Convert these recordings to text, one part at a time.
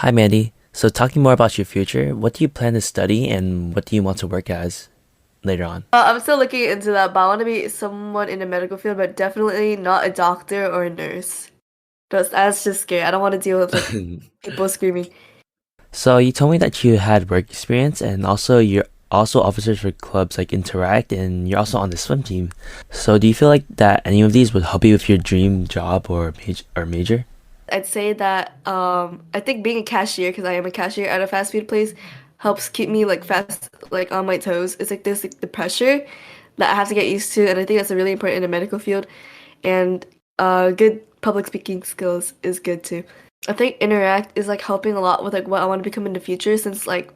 Hi, Mandy. So, talking more about your future, what do you plan to study and what do you want to work as later on? I'm still looking into that, but I want to be someone in the medical field, but definitely not a doctor or a nurse. That's just scary. I don't want to deal with like people screaming. So, you told me that you had work experience and also you're also officers for clubs like Interact and you're also on the swim team. So, do you feel like that any of these would help you with your dream job or major? I'd say that I think being a cashier, because I am a cashier at a fast food place, helps keep me like fast like on my toes. It's like this like the pressure that I have to get used to, and I think that's really important in the medical field. And good public speaking skills is good too. I think Interact is like helping a lot with like what I want to become in the future since like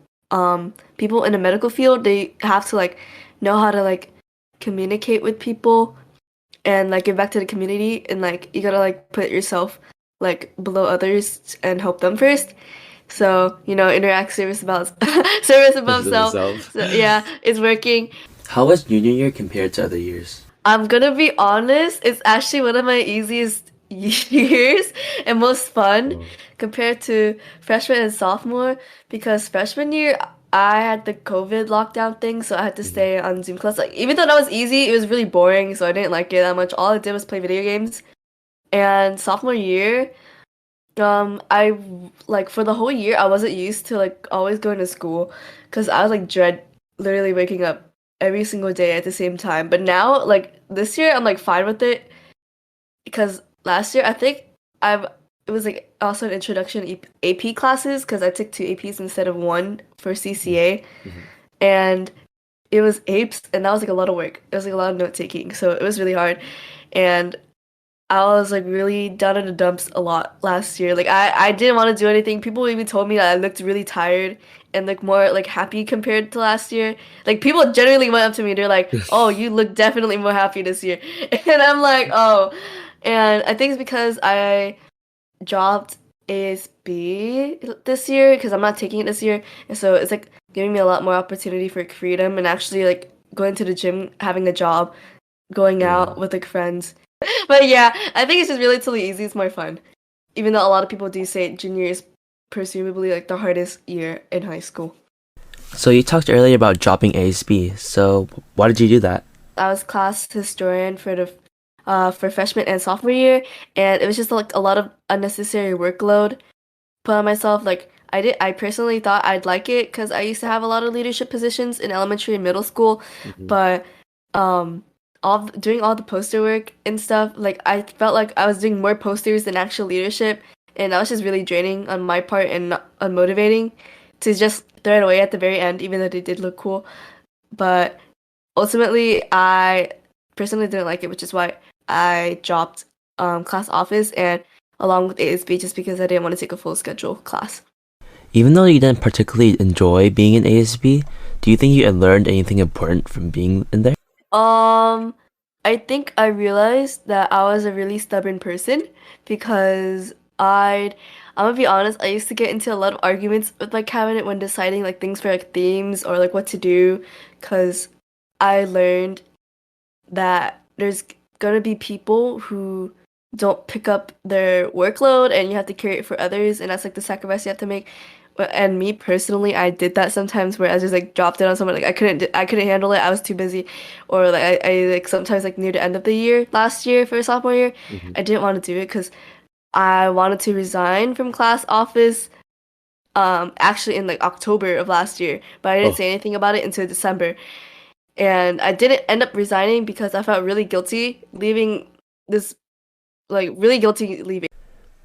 people in the medical field they have to like know how to like communicate with people and like give back to the community and like you gotta like put yourself like below others and help them first. So, Interact service about service above Of self. myself. So yeah, it's working. How was junior year compared to other years? I'm gonna be honest, it's actually one of my easiest years and most fun Oh. compared to freshman and sophomore because freshman year I had the COVID lockdown thing, so I had to Mhm. stay on Zoom class. Like even though that was easy, it was really boring, so I didn't like it that much. All I did was play video games. And sophomore year, I like for the whole year I wasn't used to like always going to school because I was like dread literally waking up every single day at the same time. But now, like this year, I'm like fine with it because last year I think I've it was like also an introduction AP classes because I took two APs instead of one for CCA, Mhm. and it was apes and that was like a lot of work. It was like a lot of note taking, so it was really hard. And I was like really down in the dumps a lot last year. Like I didn't want to do anything. People even told me that I looked really tired and like more like happy compared to last year. Like people generally went up to me. They're like, "Oh, you look definitely more happy this year." And I'm like, "Oh." And I think it's because I dropped ASB this year because I'm not taking it this year. And so it's like giving me a lot more opportunity for freedom and actually like going to the gym, having a job, going Yeah. out with like friends. But yeah, I think it's just relatively easy. It's more fun. Even though a lot of people do say junior is presumably like the hardest year in high school. So, you talked earlier about dropping ASB. So, why did you do that? I was class historian for the for freshman and sophomore year, and it was just like a lot of unnecessary workload put on myself. Like I personally thought I'd like it because I used to have a lot of leadership positions in elementary and middle school, Mhm. but um doing all the poster work and stuff, like I felt like I was doing more posters than actual leadership, and that was just really draining on my part and not unmotivating to just throw it away at the very end, even though they did look cool. But ultimately, I personally didn't like it, which is why I dropped class office and along with ASB just because I didn't want to take a full schedule class. Even though you didn't particularly enjoy being in ASB, do you think you had learned anything important from being in there? Um, I think I realized that I was a really stubborn person because I'm gonna be honest, I used to get into a lot of arguments with my cabinet when deciding like things for like themes or like what to do because I learned that there's gonna be people who don't pick up their workload and you have to carry it for others, and that's like the sacrifice you have to make. And me personally, I did that sometimes where I just like dropped it on someone, like I couldn't handle it, I was too busy. Or like I like sometimes like near the end of the year last year for sophomore year, Mhm. I didn't want to do it because I wanted to resign from class office actually in like October of last year, but I didn't Oh, say anything about it until December. And I didn't end up resigning because I felt really guilty leaving this, like really guilty leaving.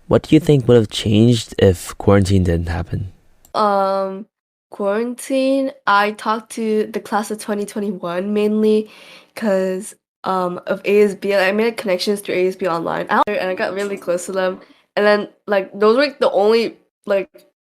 what do you think would have changed if quarantine didn't happen? Um, Quarantine, I talked to the class of 2021 mainly because of ASB. I made connections through ASB online. And I got really close to them. And then like those were like, the only like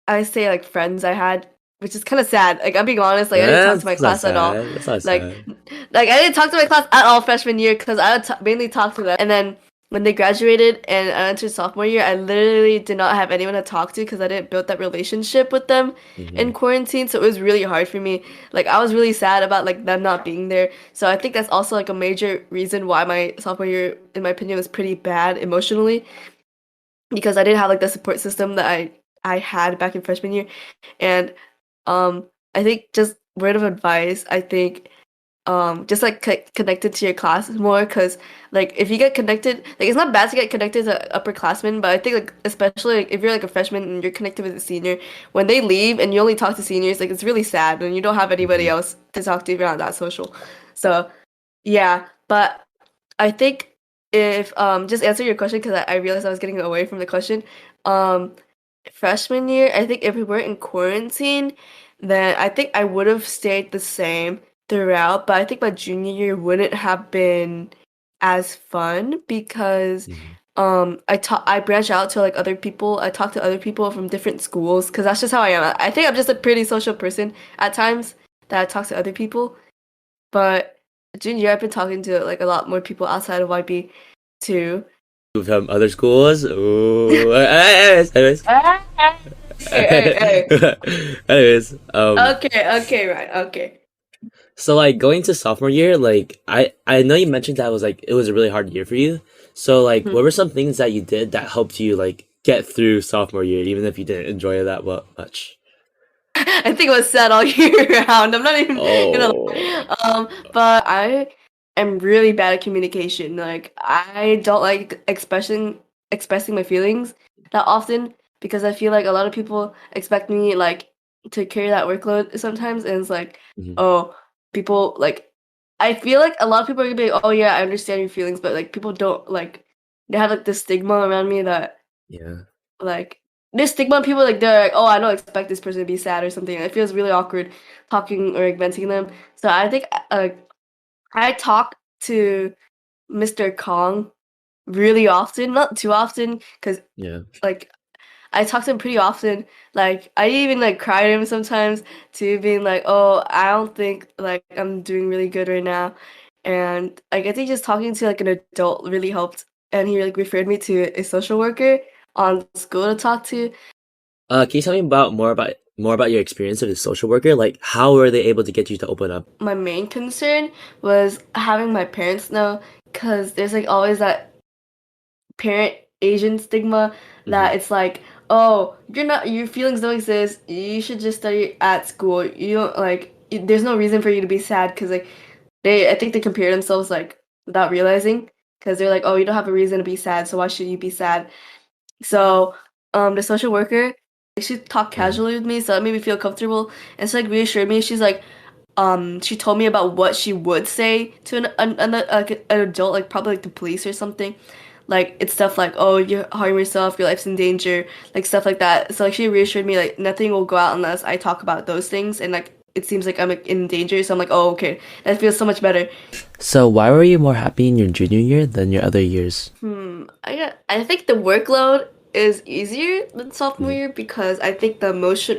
I say like friends I had, which is kind of sad. Like I'm being honest, like I didn't talk to my That's not class at all. sad. That's not Like sad. like I didn't talk to my class at all freshman year because I would mainly talk to them. And then when they graduated and I entered sophomore year, I literally did not have anyone to talk to because I didn't build that relationship with them in Mhm. quarantine. So it was really hard for me. Like I was really sad about like them not being there. So I think that's also like a major reason why my sophomore year, in my opinion, was pretty bad emotionally because I didn't have like the support system that I I had back in freshman year. And I think just word of advice, I think just like connected to your class more because like if you get connected like it's not bad to get connected to upperclassmen but I think like especially like, if you're like a freshman and you're connected with a senior when they leave and you only talk to seniors like it's really sad and you don't have anybody Hmm. else to talk to if you're not that social so yeah but I think if just answer your question because I realized I was getting away from the question um freshman year, I think if we weren't in quarantine, then I think I would have stayed the same throughout. But I think my junior year wouldn't have been as fun because Hmm. I branch out to like other people. I talk to other people from different schools because that's just how I am. I think I'm just a pretty social person at times that I talk to other people. But junior year, I've been talking to like a lot more people outside of YB too. From other schools. Ooh. Anyways. Hey, hey. Anyways, Okay, okay, right, okay. so like going to sophomore year, like I know you mentioned that was like it was a really hard year for you. So like, what were some things that you did that helped you like get through sophomore year, even if you didn't enjoy it that much? I think it was sad all year round. I'm not even gonna Oh. lie. But I am really bad at communication. Like I don't like expressing my feelings that often because I feel like a lot of people expect me like to carry that workload sometimes, and it's like, Mhm. oh, people like I feel like a lot of people are gonna be like, oh yeah, I understand your feelings, but like people don't like they have like this stigma around me that Yeah. like this stigma on people like they're like, oh, I don't expect this person to be sad or something. It feels really awkward talking or like venting them. So I think I talk to Mr. Kong really often, not too often, because Yeah. like I talk to him pretty often. Like I even like cry to him sometimes to being like, oh, I don't think like I'm doing really good right now. And like I think just talking to like an adult really helped. And he like referred me to a social worker on school to talk to. Can you tell me about more about your experience as a social worker? Like, how were they able to get you to open up? My main concern was having my parents know because there's like always that parent Asian stigma Hmm. that it's like, oh, you're not your feelings don't exist. You should just study at school. You don't like. There's no reason for you to be sad because like I think they compare themselves like without realizing because they're like, oh, you don't have a reason to be sad, so why should you be sad? So the social worker, she talked Yeah. casually with me, so it made me feel comfortable and she like reassured me. She's like she told me about what she would say to an adult like probably like the police or something like it's stuff like oh you're harming yourself your life's in danger like stuff like that so like she reassured me like nothing will go out unless I talk about those things and like it seems like I'm like, in danger so I'm like oh okay that feels so much better. So, why were you more happy in your junior year than your other years? I think the workload is easier than sophomore Mhm. year because I think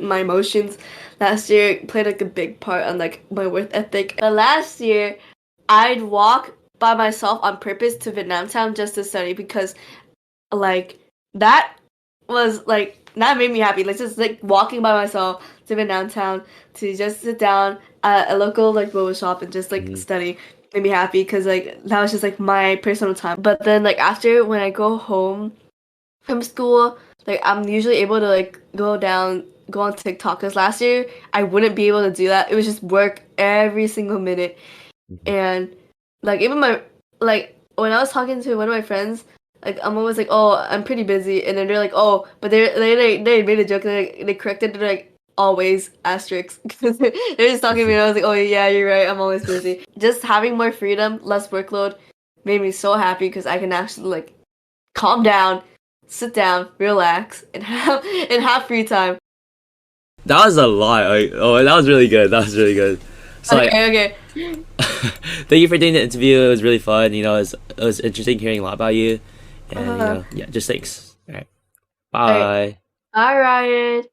my emotions last year played like a big part on like my work ethic. But last year, I'd walk by myself on purpose to Vietnam Town just to study because like that was like that made me happy. Like just like walking by myself to Vietnam Town to just sit down at a local like boba shop and just like Mhm. study made me happy because like that was just like my personal time. But then like after when I go home from school, like I'm usually able to like go on TikTok because last year I wouldn't be able to do that. It was just work every single minute. Mhm. And like even my like when I was talking to one of my friends, like I'm always like, oh, I'm pretty busy, and then they're like, oh, but they made a joke and they corrected it like always asterisks because they're just talking to me and I was like, oh yeah, you're right, I'm always busy. Just having more freedom, less workload, made me so happy because I can actually like calm down, sit down, relax, and have free time. That was a lot. Like, oh, that was really good. That was really good. So, like, Okay, okay. thank you for doing the interview. It was really fun. It was interesting hearing a lot about you. And, Uh, yeah, just thanks. All right. all right. Bye. Bye, Ryan.